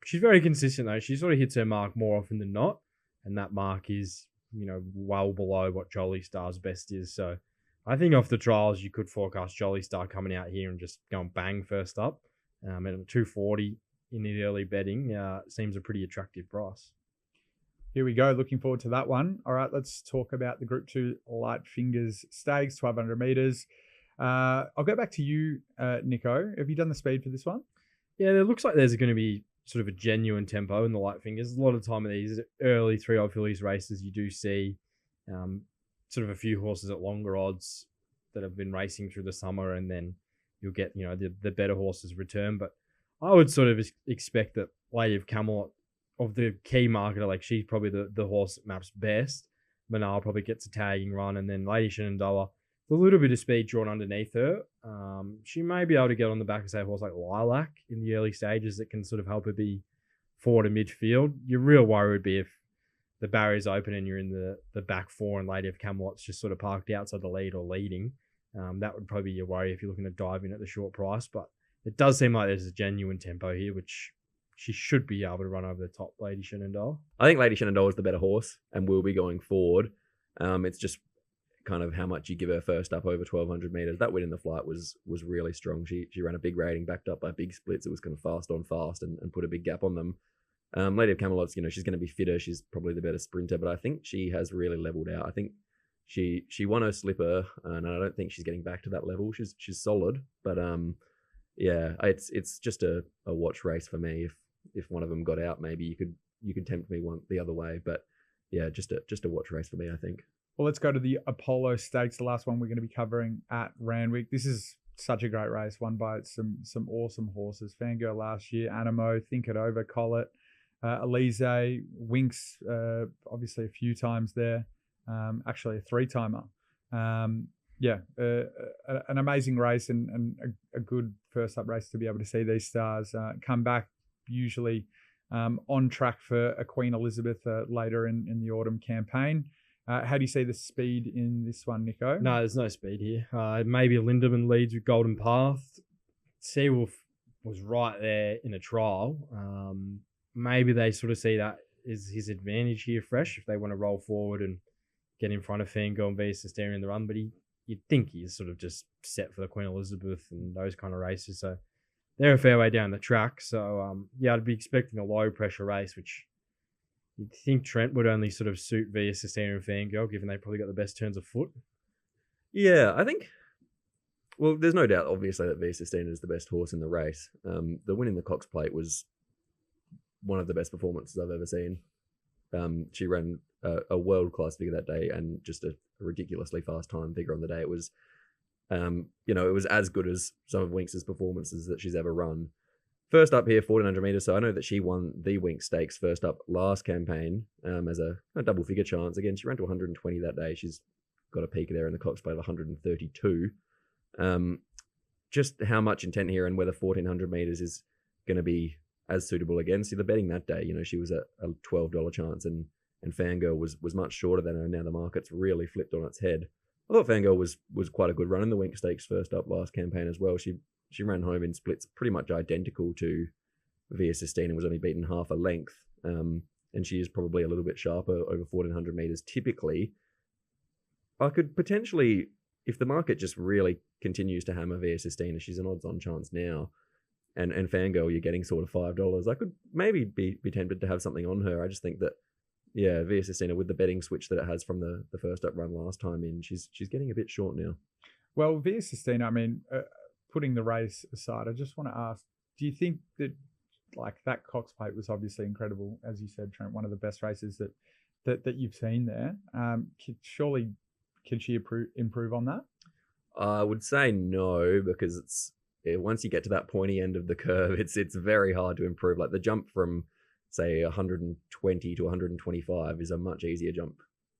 She's very consistent though. She sort of hits her mark more often than not, and that mark is well below what Jolly Star's best is. So I think off the trials you could forecast Jolly Star coming out here and just going bang first up. At 240 in the early betting seems a pretty attractive price. Here we go. Looking forward to that one. All right, let's talk about the Group 2 Light Fingers Stakes, 1,200 meters. I'll go back to you, Nico. Have you done the speed for this one? Yeah, it looks like there's going to be sort of a genuine tempo in the Light Fingers. A lot of the time in these early 3-odd fillies races, you do see sort of a few horses at longer odds that have been racing through the summer, and then you'll get the better horses return. But I would sort of expect that Lady of Camelot, of the key marketer, like she's probably the horse that maps best. Manal probably gets a tagging run, and then Lady Shenandoah, a little bit of speed drawn underneath her. She may be able to get on the back of, say, a horse like Lilac in the early stages that can sort of help her be forward to midfield. Your real worry would be if the barrier's open and you're in the back 4 and Lady of Camelot's just sort of parked outside the lead or leading. That would probably be your worry if you're looking to dive in at the short price. But it does seem like there's a genuine tempo here, which she should be able to run over the top, Lady Shenandoah. I think Lady Shenandoah is the better horse and will be going forward. It's just kind of how much you give her first up over 1,200 meters. That win in the flight was really strong. She ran a big rating backed up by big splits. It was kind of fast on fast and put a big gap on them. Lady of Camelot's, she's going to be fitter. She's probably the better sprinter, but I think she has really leveled out. I think she won her slipper, and I don't think she's getting back to that level. She's solid, but yeah, it's just a watch race for me. If one of them got out, maybe you could tempt me the other way, but yeah, just a watch race for me, I think. Well, let's go to the Apollo Stakes, the last one we're going to be covering at Randwick. This is such a great race, won by some awesome horses. Fangirl last year, Animo, Think It Over, Collet, Elise, Winks, obviously a few times there, actually a 3-timer. An amazing race and a good first up race to be able to see these stars come back, usually on track for a Queen Elizabeth later in the autumn campaign. How do you see the speed in this one, Nico? No, there's no speed here. Maybe Lindemann leads with Golden Path. Seawolf was right there in a trial. Maybe they sort of see that is his advantage here fresh if they want to roll forward and get in front of Fangirl and Visa Stereo in the run. But you'd think he's sort of just set for the Queen Elizabeth and those kind of races. So they're a fair way down the track. So, I'd be expecting a low pressure race, which you'd think Trent would only sort of suit Via Sistina and Fangirl, given they probably got the best turns of foot. Yeah, I think. Well, there's no doubt, obviously, that Via Sistina is the best horse in the race. The win in the Cox Plate was one of the best performances I've ever seen. She ran a world-class figure that day and just a ridiculously fast time figure on the day. It was, it was as good as some of Winks' performances that she's ever run. First up here, 1,400 meters. So I know that she won the Winks Stakes first up last campaign as a double figure chance. Again, she ran to 120 that day. She's got a peak there in the Cox Plate of 132. Just how much intent here and whether 1,400 meters is going to be as suitable again. See, the betting that day, she was a $12 chance and Fangirl was much shorter than her. Now the market's really flipped on its head. I thought Fangirl was quite a good run in the Winks Stakes first up last campaign as well. She ran home in splits pretty much identical to Via Sistina, was only beaten half a length. And she is probably a little bit sharper over 1,400 meters. Typically, I could potentially, if the market just really continues to hammer Via Sistina, she's an odds-on chance now. And Fangirl, you're getting sort of $5. I could maybe be tempted to have something on her. I just think that, yeah, Via Sistina, with the betting switch that it has from the first up run last time in, she's getting a bit short now. Well, Via Sistina, putting the race aside, I just want to ask, do you think that that Cox Plate was obviously incredible, as you said, Trent, one of the best races that you've seen there? Surely, can she improve on that? I would say no, because once you get to that pointy end of the curve, it's very hard to improve. Like the jump from, say, 120 to 125 is a much easier jump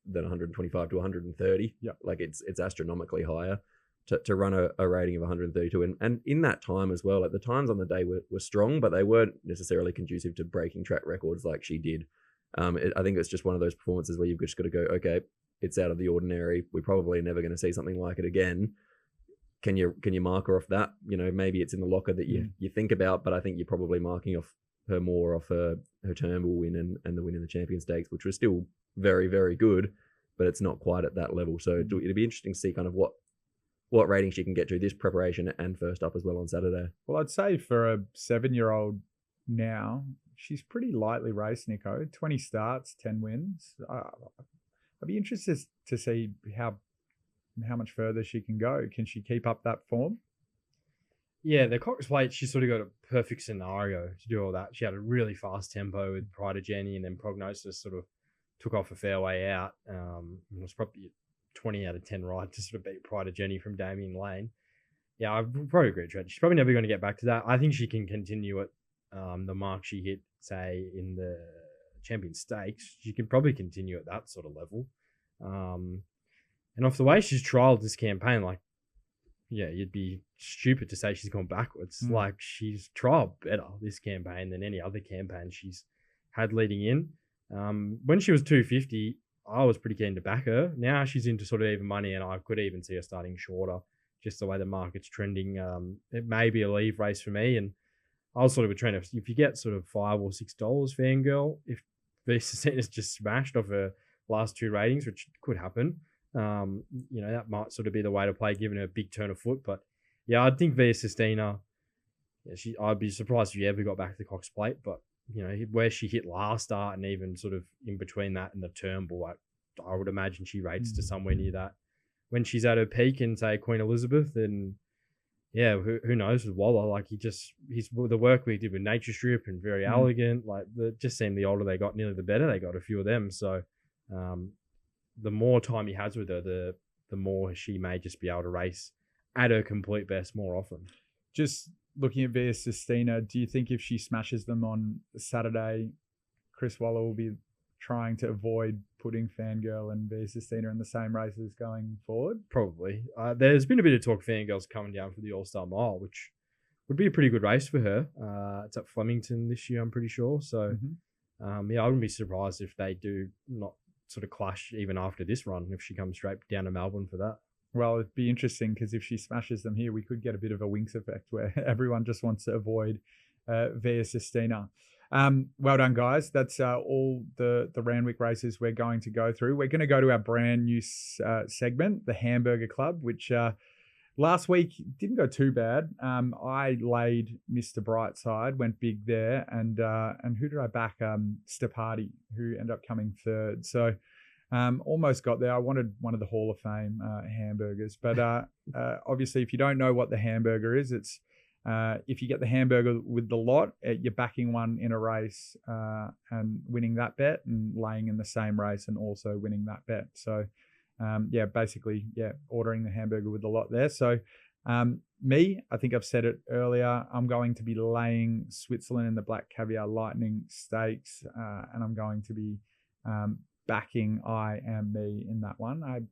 than 125 to 130. Yeah, like it's astronomically higher. to run a rating of 132. And in that time as well, like the times on the day were strong, but they weren't necessarily conducive to breaking track records like she did. I think it's just one of those performances where you've just got to go, okay, it's out of the ordinary. We're probably never going to see something like it again. Can you mark her off that? Maybe it's in the locker that you think about, but I think you're probably marking off her more off her Turnbull win and the win in the Champion Stakes, which was still very, very good, but it's not quite at that level. So it'd be interesting to see kind of what rating she can get to this preparation and first up as well on Saturday. Well, I'd say for a 7-year-old now, she's pretty lightly raced, Nico. 20 starts, 10 wins. I'd be interested to see how much further she can go. Can she keep up that form? Yeah, the Cox Plate, she sort of got a perfect scenario to do all that. She had a really fast tempo with Pride of Jenny, and then Prognosis sort of took off a fair way out. It was probably 20 out of 10 ride to sort of beat Pride of Jenny from Damien Lane. Yeah, I probably agree, Trent. She's probably never going to get back to that. I think she can continue at the mark she hit, say, in the Champion Stakes. She can probably continue at that sort of level. And off the way she's trialled this campaign, like, yeah, you'd be stupid to say she's gone backwards. Like, she's trialled better this campaign than any other campaign she's had leading in. When she was 250, I was pretty keen to back her. Now she's into sort of even money, and I could even see her starting shorter, just the way the market's trending. It may be a leave race for me, and I was sort of a trainer. If you get sort of $5 or $6 Fangirl, if Vesicina's just smashed off her last 2 ratings, which could happen, that might sort of be the way to play, given her big turn of foot. But yeah, I think Vesicina, I'd be surprised if you ever got back to the Cox Plate, but where she hit last start and even sort of in between that and the Turnbull, I would imagine she rates to somewhere near that. When she's at her peak in, say, Queen Elizabeth, then yeah, who knows with Waller? Like, the work we did with Nature Strip and Very Elegant, like, just seemed the older they got, nearly the better they got, a few of them. So the more time he has with her, the more she may just be able to race at her complete best more often. Just looking at Via Sistina, do you think if she smashes them on Saturday, Chris Waller will be trying to avoid putting Fangirl and Via Sistina in the same races going forward? Probably. There's been a bit of talk Fangirl's coming down for the All-Star Mile, which would be a pretty good race for her. It's at Flemington this year, I'm pretty sure. So, I wouldn't be surprised if they do not sort of clash even after this run, if she comes straight down to Melbourne for that. Well, it'd be interesting, because if she smashes them here, we could get a bit of a Winx effect where everyone just wants to avoid Via Sistina. Well done, guys. That's all the Randwick races we're going to go through. We're going to go to our brand new segment, the Hamburger Club, which last week didn't go too bad. I laid Mr. Brightside, went big there, and who did I back? Stepati, who ended up coming third. So almost got there. I wanted one of the Hall of Fame hamburgers, but obviously, if you don't know what the hamburger is, it's if you get the hamburger with the lot, you're backing one in a race and winning that bet, and laying in the same race and also winning that bet. So basically, ordering the hamburger with the lot there. So I think I've said it earlier, I'm going to be laying Switzerland in the Black Caviar Lightning Stakes, and I'm going to be backing I Am Me in that one. I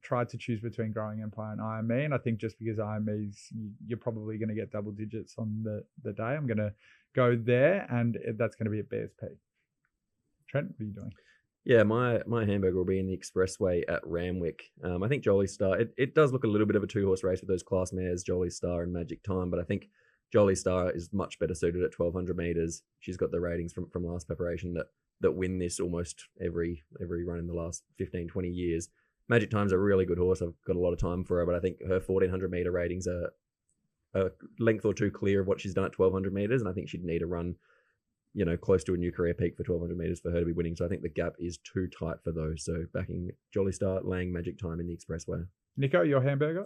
tried to choose between Growing Empire and I Am Me, and I think just because I Am Me's, you're probably going to get double digits on the day, I'm going to go there, and that's going to be at BSP. Trent, what are you doing? Yeah, my hamburger will be in the Expressway at Randwick. I think Jolly Star, it does look a little bit of a 2-horse race with those class mares, Jolly Star and Magic Time, but I think Jolly Star is much better suited at 1,200 metres. She's got the ratings from last preparation that win this almost every run in the last 15, 20 years. Magic Time's a really good horse. I've got a lot of time for her, but I think her 1,400 metre ratings are a length or two clear of what she's done at 1,200 metres, and I think she'd need a run, close to a new career peak for 1,200 metres for her to be winning. So I think the gap is too tight for those. So backing Jolly Star, laying Magic Time in the Expressway. Nico, your hamburger?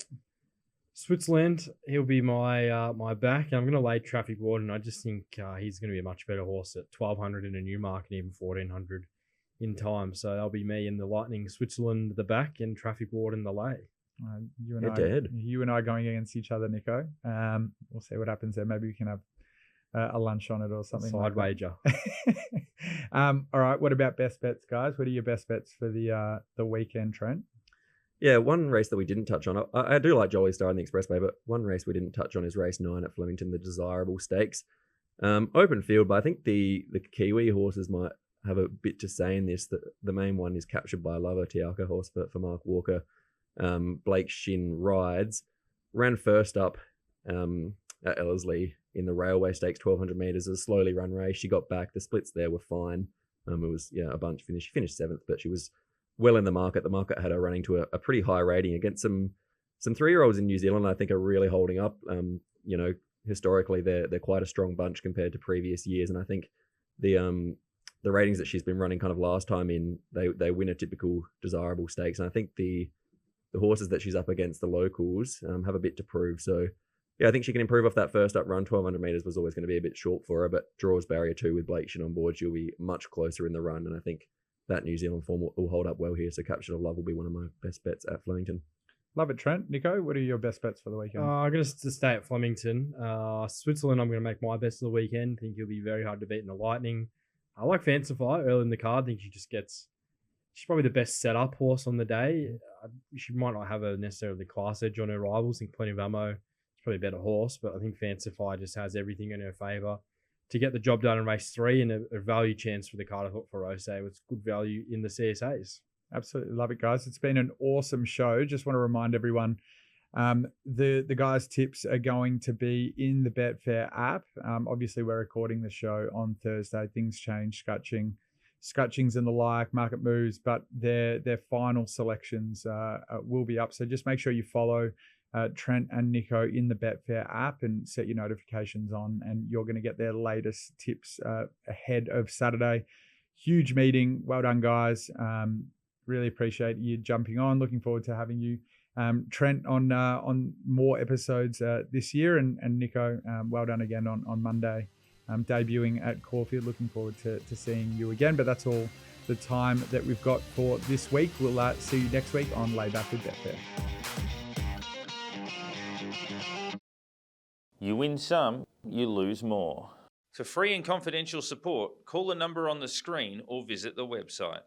Switzerland, he'll be my my back. I'm going to lay Traffic Warden. I just think he's going to be a much better horse at 1,200 in a new market, even 1,400 in time. So that'll be me in the Lightning, Switzerland the back, and Traffic Warden the lay. You and I going against each other, Nico. We'll see what happens there. Maybe we can have a lunch on it or something. Side wager. All right. What about best bets, guys? What are your best bets for the weekend, Trent? Yeah, one race that we didn't touch on. I do like Jolly Star in the Expressway, but one race we didn't touch on is race 9 at Flemington, the Desirable Stakes. Open field, but I think the Kiwi horses might have a bit to say in this. The main one is Captured by Lover, Tialka horse for Mark Walker. Blake Shin rides. Ran first up at Ellerslie in the Railway Stakes, 1,200 metres, a slowly run race. She got back. The splits there were fine. It was a bunch finish. She finished 7th, but she was well in the market. The market had her running to a pretty high rating against some 3-year-olds in New Zealand. I think are really holding up. Historically they're quite a strong bunch compared to previous years, and I think the ratings that she's been running kind of last time in, they win a typical Desirable Stakes, and I think the horses that she's up against, the locals, have a bit to prove. So yeah, I think she can improve off that first up run. 1,200 metres was always going to be a bit short for her, but draws barrier 2 with Blake Shin on board. She'll be much closer in the run, and I think that New Zealand form will hold up well here. So Captured of Love will be one of my best bets at Flemington. Love it, Trent. Nico, what are your best bets for the weekend? I'm going to stay at Flemington. Switzerland, I'm going to make my best of the weekend. I think he'll be very hard to beat in the Lightning. I like Fancify early in the card. I think she's probably the best setup horse on the day. She might not have a necessarily class edge on her rivals. I think Plenty of Ammo is probably a better horse, but I think Fancify just has everything in her favour to get the job done in race 3, and a value chance for the card I thought for Rose with good value in the CSAs. Absolutely love it, guys. It's been an awesome show. Just want to remind everyone, the guys' tips are going to be in the Betfair app. Obviously, we're recording the show on Thursday. Things change, scratchings and the like, market moves, but their final selections will be up. So just make sure you follow Trent and Nico in the Betfair app and set your notifications on, and you're going to get their latest tips ahead of Saturday. Huge meeting. Well done, guys. Really appreciate you jumping on. Looking forward to having you, Trent, on more episodes this year, and Nico, well done again on Monday, debuting at Caulfield. Looking forward to seeing you again. But that's all the time that we've got for this week. We'll see you next week on Layback with Betfair. You win some, you lose more. For free and confidential support, call the number on the screen or visit the website.